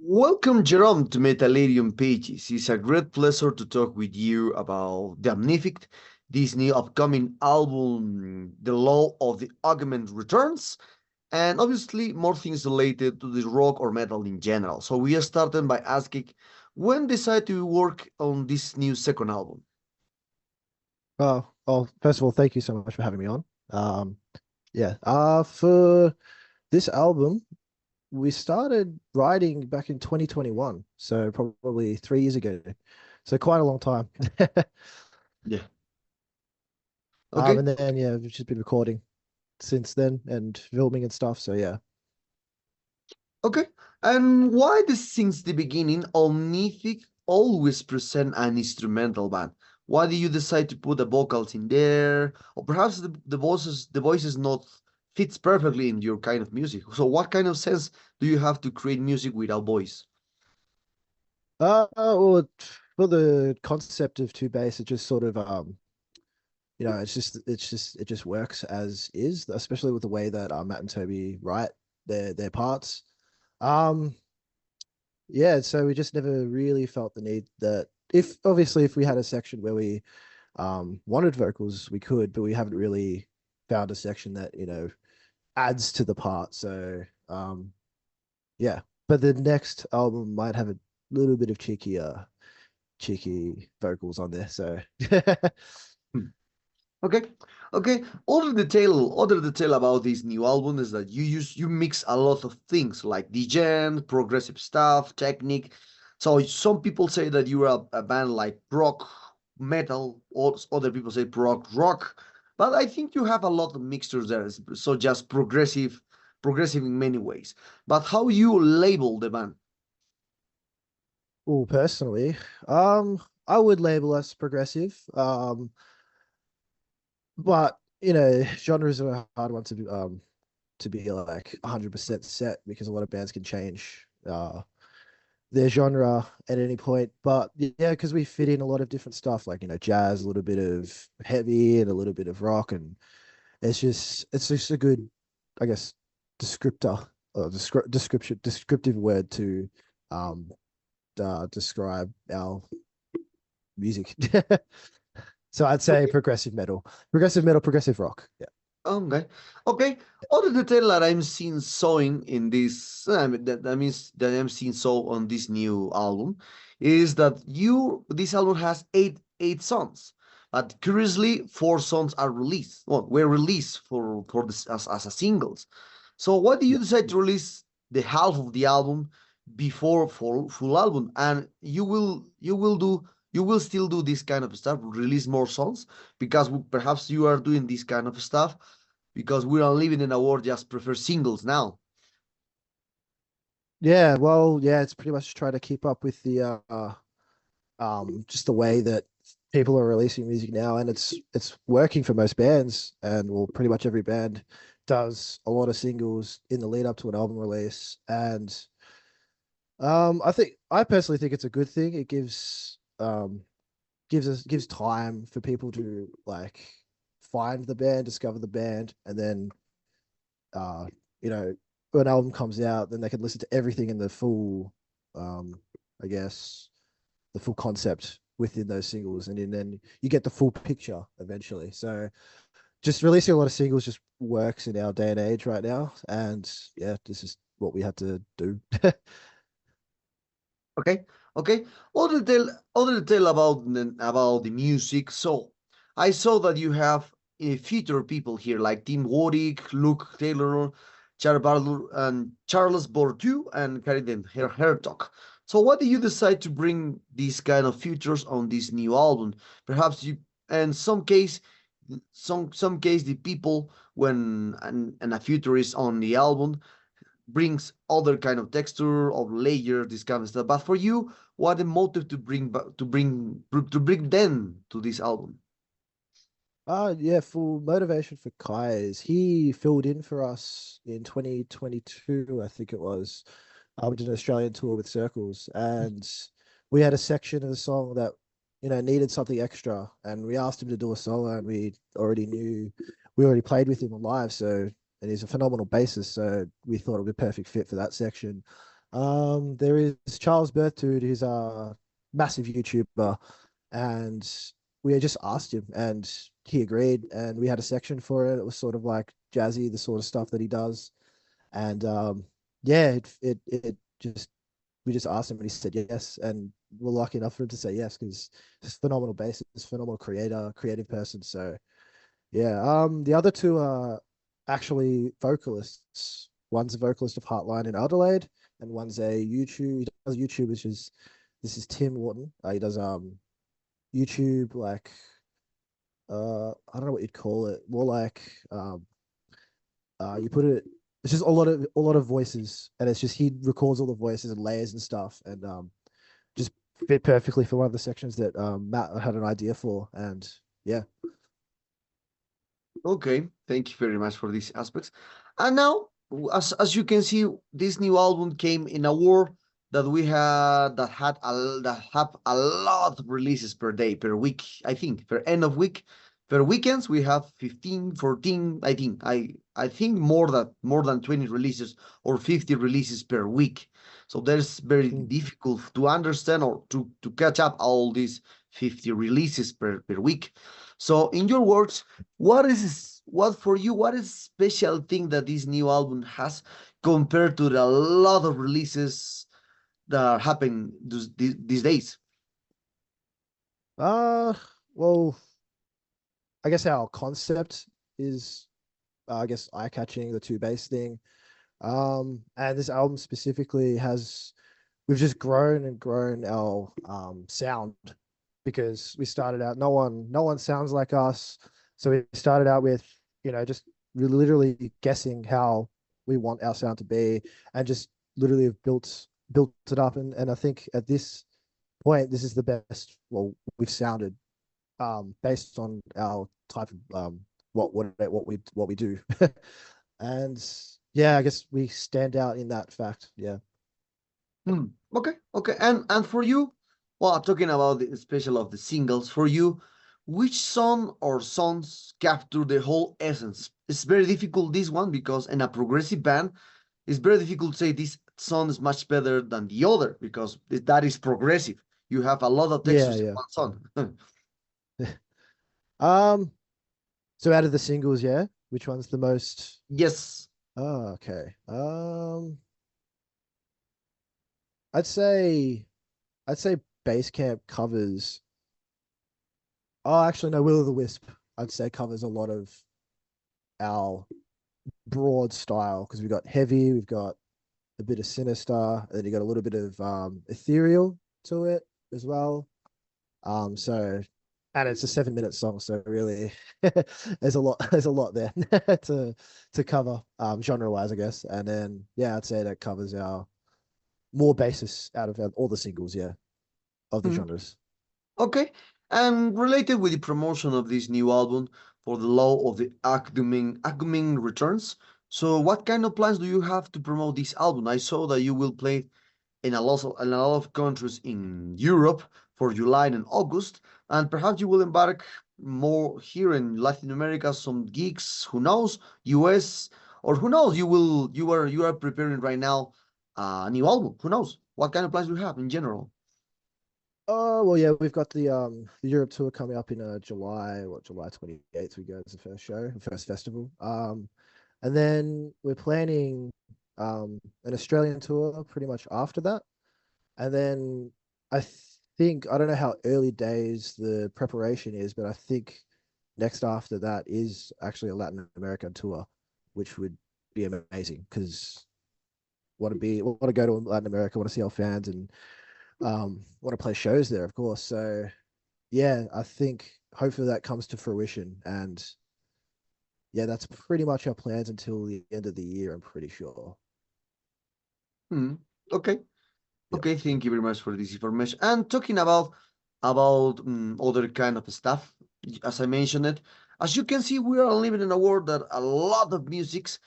Welcome, Jerome, to Metallarium Pages. It's a great pleasure to talk with you about the Omnific, this new upcoming album, The Law of the Augment Returns, and obviously more things related to the rock or metal in general. So we are starting by asking, when decide to work on this new second album? First of all, thank you so much for having me on. Um, for this album, we started writing back in 2021, so probably 3 years ago. So quite a long time. Yeah. Okay. And then we've just been recording since then and filming and stuff. So yeah. Okay. And why does since the beginning Omnific always present an instrumental band? Why do you decide to put the vocals in there? Or perhaps the voices not fits perfectly in your kind of music. So what kind of sense do you have to create music without voice? Well, for the concept of two bass, it just sort of it just works as is, especially with the way that Matt and Toby write their parts. Um, yeah, so we just never really felt the need that if we had a section where we wanted vocals, we could, but we haven't really found a section that, adds to the part. So yeah. But the next album might have a little bit of cheeky vocals on there. So Okay, okay. Other detail about this new album is that you mix a lot of things like degen, progressive stuff, technique. So some people say that you are a band like rock, metal, or other people say prog rock. But I think you have a lot of mixtures there. So just progressive in many ways. But how you label the band? well, personally, I would label us progressive. But genres are a hard one to be like 100% set because a lot of bands can change their genre at any point. But yeah, because we fit in a lot of different stuff, like jazz, a little bit of heavy, and a little bit of rock, and it's just a good, I guess, descriptor or descriptive word to um describe our music. So I'd say progressive metal, progressive rock. Yeah. Okay, okay. Other detail that I'm seeing showing in this, that means that I'm seeing so on this new album, is that this album has eight songs, but curiously 4 songs are released. Well, were released for this as a singles. So why do you Yeah. decide to release the half of the album before full album? And you will still do this kind of stuff, release more songs because perhaps you are doing this kind of stuff because we are living in a world just prefer singles now. Yeah, well, yeah, it's pretty much trying to keep up with the just the way that people are releasing music now, and it's working for most bands, and well, pretty much every band does a lot of singles in the lead up to an album release, and I personally think it's a good thing. It gives time for people to like find the band, discover the band, and then uh you know when an album comes out, then they can listen to everything in the full, I guess, the full concept within those singles, and then you get the full picture eventually. So just releasing a lot of singles just works in our day and age right now, and yeah, this is what we had to do. Okay, okay. Other detail about the music. So I saw that you have featured people here like Tim Warwick, Luke Taylor, Charles Butler, and Charles Bourdieu, and Karin Hertog. So why do you decide to bring these kind of features on this new album? Perhaps you, and some case the people when and a future is on the album brings other kind of texture of layer, this kind of stuff. But for you, what the motive to bring them to this album? Yeah, full motivation for Kai is he filled in for us in 2022, I think it was. We did an Australian tour with Circles, and we had a section of the song that needed something extra, and we asked him to do a solo, and we already played with him live, so and he's a phenomenal bassist, so we thought it would be a perfect fit for that section. There is Charles Berthoud, who's a massive YouTuber, and we had just asked him, and he agreed, and we had a section for it. It was sort of like jazzy, the sort of stuff that he does, and yeah, it just we just asked him, and he said yes, and we're lucky enough for him to say yes because he's a phenomenal bassist, phenomenal creator, creative person. So yeah, the other two are actually vocalists. One's a vocalist of Heartline in Adelaide, and one's a YouTube. He does YouTube, which is this is Tim Wharton. He does YouTube like I don't know what you'd call it. More like you put it. It's just a lot of voices, and it's just he records all the voices and layers and stuff, and just fit perfectly for one of the sections that Matt had an idea for, and yeah. Okay, thank you very much for these aspects. And now, as you can see, this new album came in a war that have a lot of releases per day, per week. I think per end of week, per weekends we have 15, 14. I think more than 20 releases or 50 releases per week. So there's very Mm. difficult to understand or to catch up all these 50 releases per week. So in your words, what for you? What is special thing that this new album has compared to the lot of releases that happen these days? Uh, well, I guess our concept is, I guess, eye-catching, the two bass thing. And this album specifically has, we've just grown and grown our sound because we started out, no one sounds like us. So we started out with, just literally guessing how we want our sound to be and just literally have built it up. And I think at this point, this is the best, well, we've sounded based on our type of what we do. And yeah, I guess we stand out in that fact. Yeah. Hmm. Okay. And for you, well, talking about the special of the singles, for you, which song or songs capture the whole essence? It's very difficult this one because in a progressive band, it's very difficult to say this song is much better than the other because that is progressive. You have a lot of Yeah, textures in yeah. one song. um, so out of the singles, yeah, which one's the most? Yes. Oh, okay. I'd say I'd say Basecamp covers. Oh, actually, no, Will o' the Wisp. I'd say covers a lot of our broad style because we've got heavy, we've got a bit of sinister, and then you got a little bit of ethereal to it as well. So and it's a 7 minute song, so really there's a lot there to cover genre wise, I guess. And then yeah, I'd say that covers our more basis out of all the singles, yeah, of the Mhm. genres. Okay. And related with the promotion of this new album for the law of the upcoming returns. So what kind of plans do you have to promote this album? I saw that you will play in a lot of countries in Europe for July and August, and perhaps you will embark more here in Latin America, some gigs, who knows, US, or who knows, you are preparing right now a new album. Who knows? What kind of plans do you have in general? Oh well, yeah, we've got the Europe tour coming up in July 28th. We go as the first show, the first festival. And then we're planning an Australian tour pretty much after that. And then I think I don't know how early days the preparation is, but I think next after that is actually a Latin American tour, which would be amazing because want to go to Latin America, want to see our fans, and want to play shows there, of course. So yeah, I think hopefully that comes to fruition, and yeah, that's pretty much our plans until the end of the year. I'm pretty sure. Hmm. Okay. Yeah. Okay, thank you very much for this information. And talking about other kind of stuff, as I mentioned it, as you can see, we are living in a world that a lot of musicians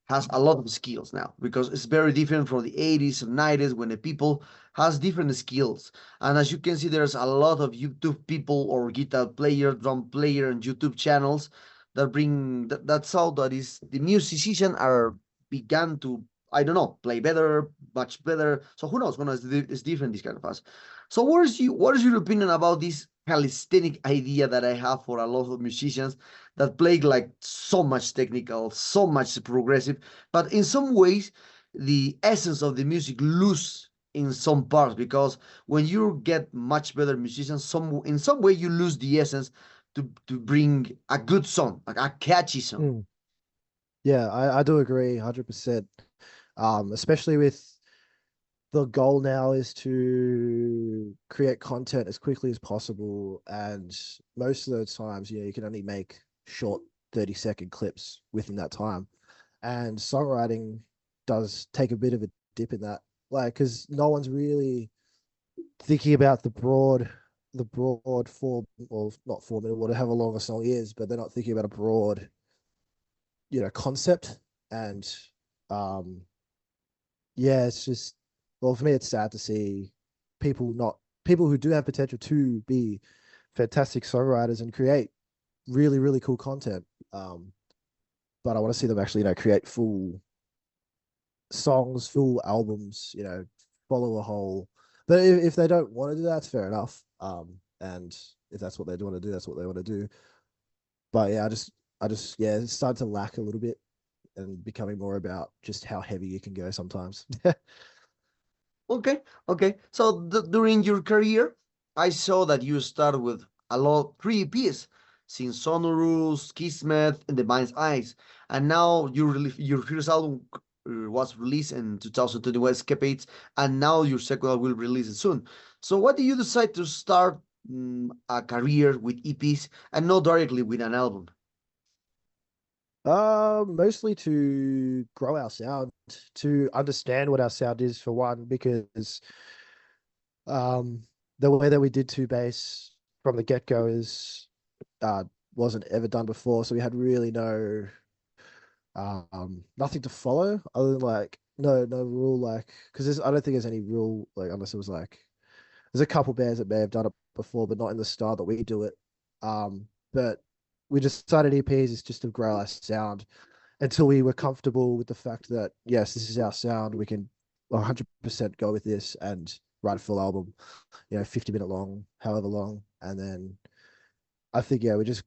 has a lot of skills now because it's very different from the 80s and 90s when the people has different skills. And as you can see, there's a lot of YouTube people or guitar player, drum player, and YouTube channels that bring that's how that is the musicians are began to I don't know, play better, much better. So who knows? Who knows? It's different, this kind of us. So what is your opinion about this calisthenic idea that I have for a lot of musicians that play like so much technical, so much progressive, but in some ways the essence of the music lose in some parts, because when you get much better musicians, in some way you lose the essence to bring a good song, like a catchy song. Mm. Yeah, I do agree 100%. Especially with the goal now is to create content as quickly as possible. And most of those times, you can only make short 30-second clips within that time. And songwriting does take a bit of a dip in that. Like, because no one's really thinking about the broad 4, or not 4 minute, whatever long a song is, but they're not thinking about a broad, concept. And um yeah, it's just, well, for me it's sad to see people who do have potential to be fantastic songwriters and create really, really cool content. But I want to see them actually, create full songs, full albums, follow a whole. But if they don't want to do that, it's fair enough. And if that's what they want to do, that's what they want to do. But yeah, I just yeah, it's starting to lack a little bit and becoming more about just how heavy you can go sometimes. Okay, okay. So during your career, I saw that you started with a lot three EPs, since Sonorous, Kismet, and The Mind's Eyes, and now your first album was released in 2021, Escapades, and now your second album will release it soon. So why did you decide to start a career with EPs and not directly with an album? Mostly to grow our sound, to understand what our sound is for one, because um the way that we did two bass from the get-go is wasn't ever done before. So we had really nothing to follow other than like no rule, like, because I don't think there's any rule, like, unless it was like there's a couple bands that may have done it before, but not in the style that we do it. But we just decided EPs is just to grow our sound until we were comfortable with the fact that yes, this is our sound. We can 100% go with this and write a full album, 50-minute long, however long. And then I think, yeah, we just,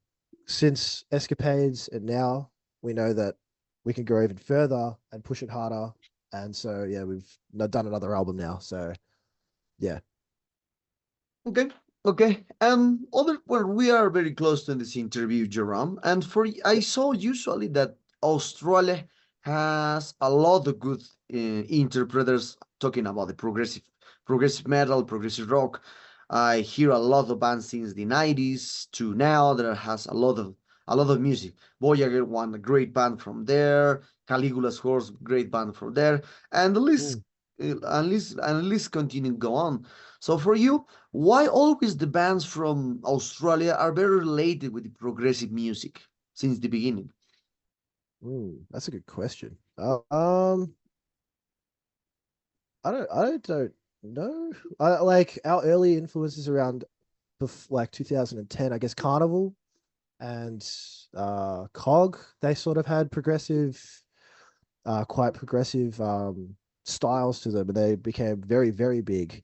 since Escapades and now, we know that we can go even further and push it harder. And so yeah, we've done another album now. So yeah. Okay, okay. Other well, we are very close to this interview, Jerome. And I saw usually that Australia has a lot of good interpreters talking about the progressive metal, progressive rock. I hear a lot of bands since the 90s to now that has a lot of music. Voyager, one great band from there. Caligula's Horse, great band from there, and the list, Mm, and list continue go on. So for you, why always the bands from Australia are very related with the progressive music since the beginning? that's a good question. I don't know. I like our early influences around like 2010, I guess Carnival and Cog. They sort of had quite progressive styles to them, and they became very, very big.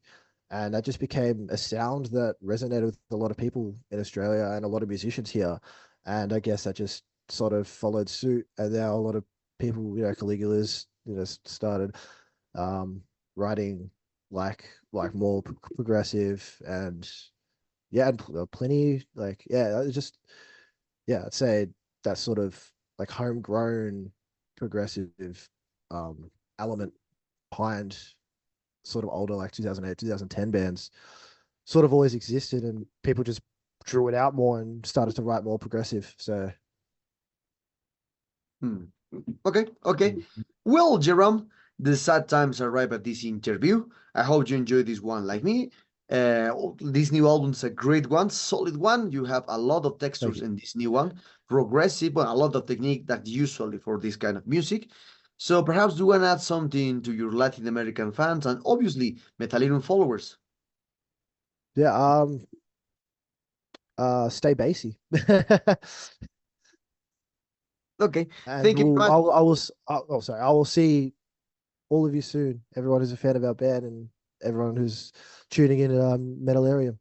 And that just became a sound that resonated with a lot of people in Australia and a lot of musicians here. And I guess that just sort of followed suit. And now a lot of people, Caligula's, started um, writing like more progressive, and yeah, and plenty, like, yeah, it's just, yeah, I'd say that sort of like homegrown progressive um element behind sort of older, like 2008, 2010 bands sort of always existed, and people just drew it out more and started to write more progressive. So Hmm. Okay, okay. mm, Well, Jerome, the sad times arrive at this interview. I hope you enjoyed this one like me. This new album's a great one, solid one. You have a lot of thank textures you. in this new one, progressive, but a lot of technique that's usually for this kind of music. So perhaps you want to add something to your Latin American fans and obviously Metallica followers. Yeah, stay bassy. Okay, And thank you very much. I will, oh, sorry, I will see all of you soon. Everyone who's a fan of our band and everyone who's tuning in at Metalarium.